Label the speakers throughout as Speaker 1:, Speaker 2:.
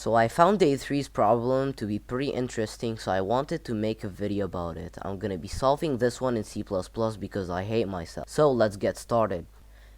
Speaker 1: So I found day 3's problem to be pretty interesting, so I wanted to make a video about it. I'm gonna be solving this one in C++ because I hate myself. So let's get started.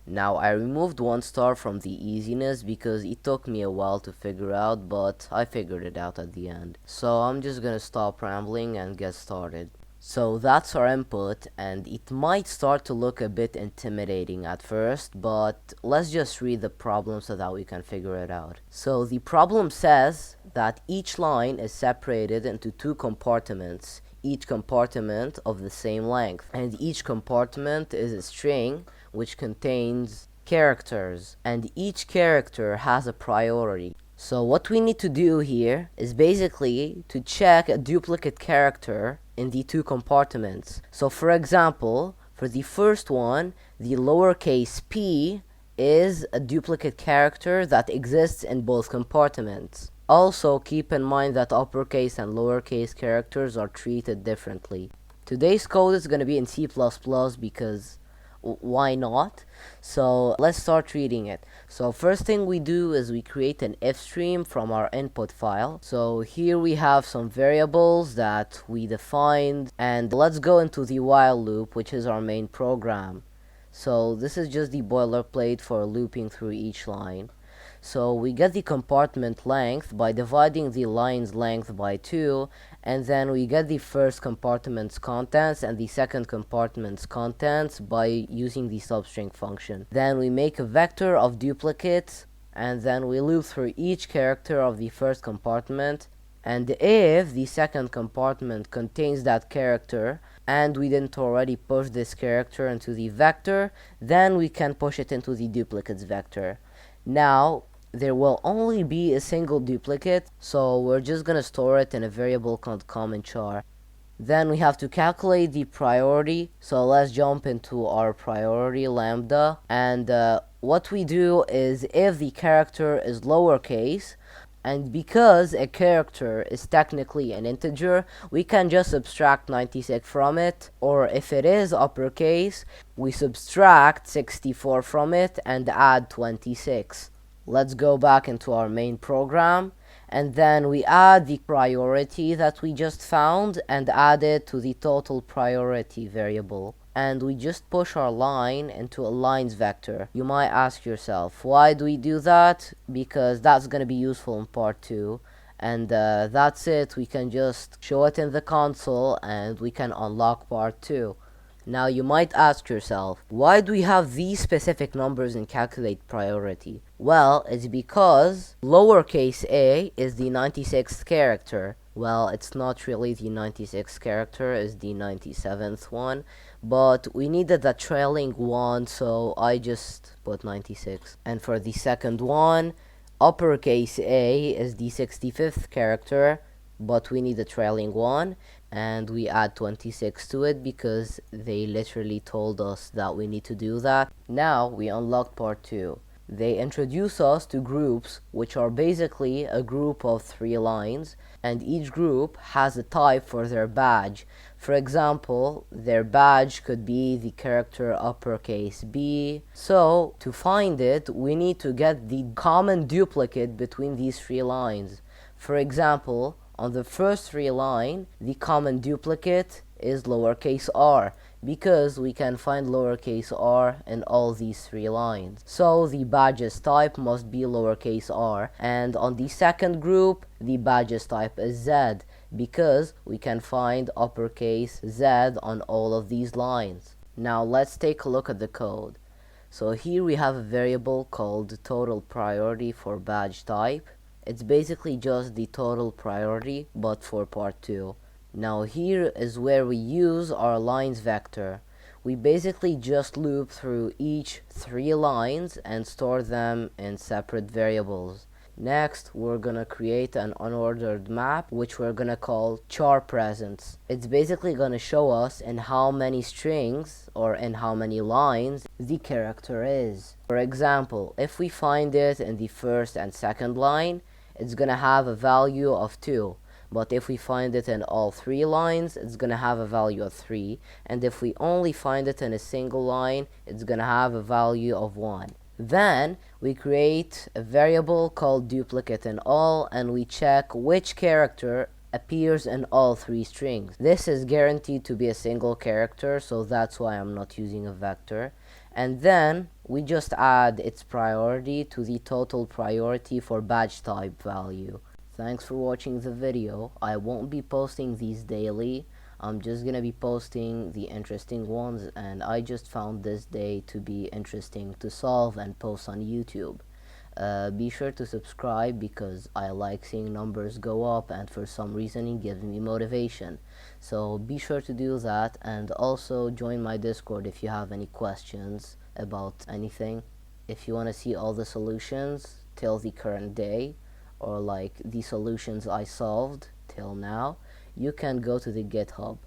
Speaker 1: Now I removed one star from the easiness because it took me a while to figure out, but I figured it out at the end. So I'm just gonna stop rambling and get started. So that's our input, and it might start to look a bit intimidating at first, but let's just read the problem so that we can figure it out. So the problem says that each line is separated into two compartments, each compartment of the same length, and each compartment is a string which contains characters, and each character has a priority. So what we need to do here is basically to check a duplicate character in the two compartments. So for example, for the first one, the lowercase p is a duplicate character that exists in both compartments. Also, keep in mind that uppercase and lowercase characters are treated differently. Today's code is going to be in C++ because why not? So let's start reading it. So first thing we do is we create an if stream from our input file. So here we have some variables that we defined, and let's go into the while loop, which is our main program. So this is just the boilerplate for looping through each line. So we get the compartment length by dividing the line's length by 2, and then we get the first compartment's contents and the second compartment's contents by using the substring function. Then we make a vector of duplicates, and then we loop through each character of the first compartment, and if the second compartment contains that character and we didn't already push this character into the vector, then we can push it into the duplicates vector. Now there will only be a single duplicate, so we're just gonna store it in a variable called comment_char. Then we have to calculate the priority, so let's jump into our priority lambda, and what we do is if the character is lowercase, and because a character is technically an integer, we can just subtract 96 from it, or if it is uppercase, we subtract 64 from it and add 26. Let's go back into our main program, and then we add the priority that we just found and add it to the total priority variable. And we just push our line into a lines vector. You might ask yourself, why do we do that? Because that's going to be useful in part 2. And that's it. We can just show it in the console and we can unlock part 2. Now you might ask yourself, why do we have these specific numbers and calculate priority? Well, it's because lowercase a is the 96th character. Well, it's not really the 96th character, it's the 97th one, but we needed a trailing one, so I just put 96. And for the second one, uppercase a is the 65th character, but we need a trailing one, and we add 26 to it because they literally told us that we need to do that. Now we unlock part 2. They introduce us to groups, which are basically a group of 3 lines, and each group has a type for their badge. For example, their badge could be the character uppercase B. So to find it, we need to get the common duplicate between these 3 lines. For example, on the first 3 line, the common duplicate is lowercase r, because we can find lowercase r in all these 3 lines. So the badges type must be lowercase r, and on the second group, the badges type is z, because we can find uppercase z on all of these lines. Now let's take a look at the code. So here we have a variable called total priority for badge type. It's basically just the total priority, but for part 2. Now here is where we use our lines vector. We basically just loop through each 3 lines and store them in separate variables. Next, we're gonna create an unordered map, which we're gonna call char presence. It's basically gonna show us in how many strings or in how many lines the character is. For example, if we find it in the first and second line, it's gonna have a value of 2. But if we find it in all 3 lines, it's gonna have a value of 3. And if we only find it in a single line, it's gonna have a value of 1. Then we create a variable called duplicate in all, and we check which character appears in all three strings. This is guaranteed to be a single character, so that's why I'm not using a vector. And then we just add its priority to the total priority for badge type value. Thanks for watching the video. I won't be posting these daily. I'm just gonna be posting the interesting ones, and I just found this day to be interesting to solve and post on YouTube. Be sure to subscribe because I like seeing numbers go up, and for some reason it gives me motivation. So be sure to do that, and also join my Discord if you have any questions about anything. If you want to see all the solutions till the current day, or like the solutions I solved till now, you can go to the GitHub.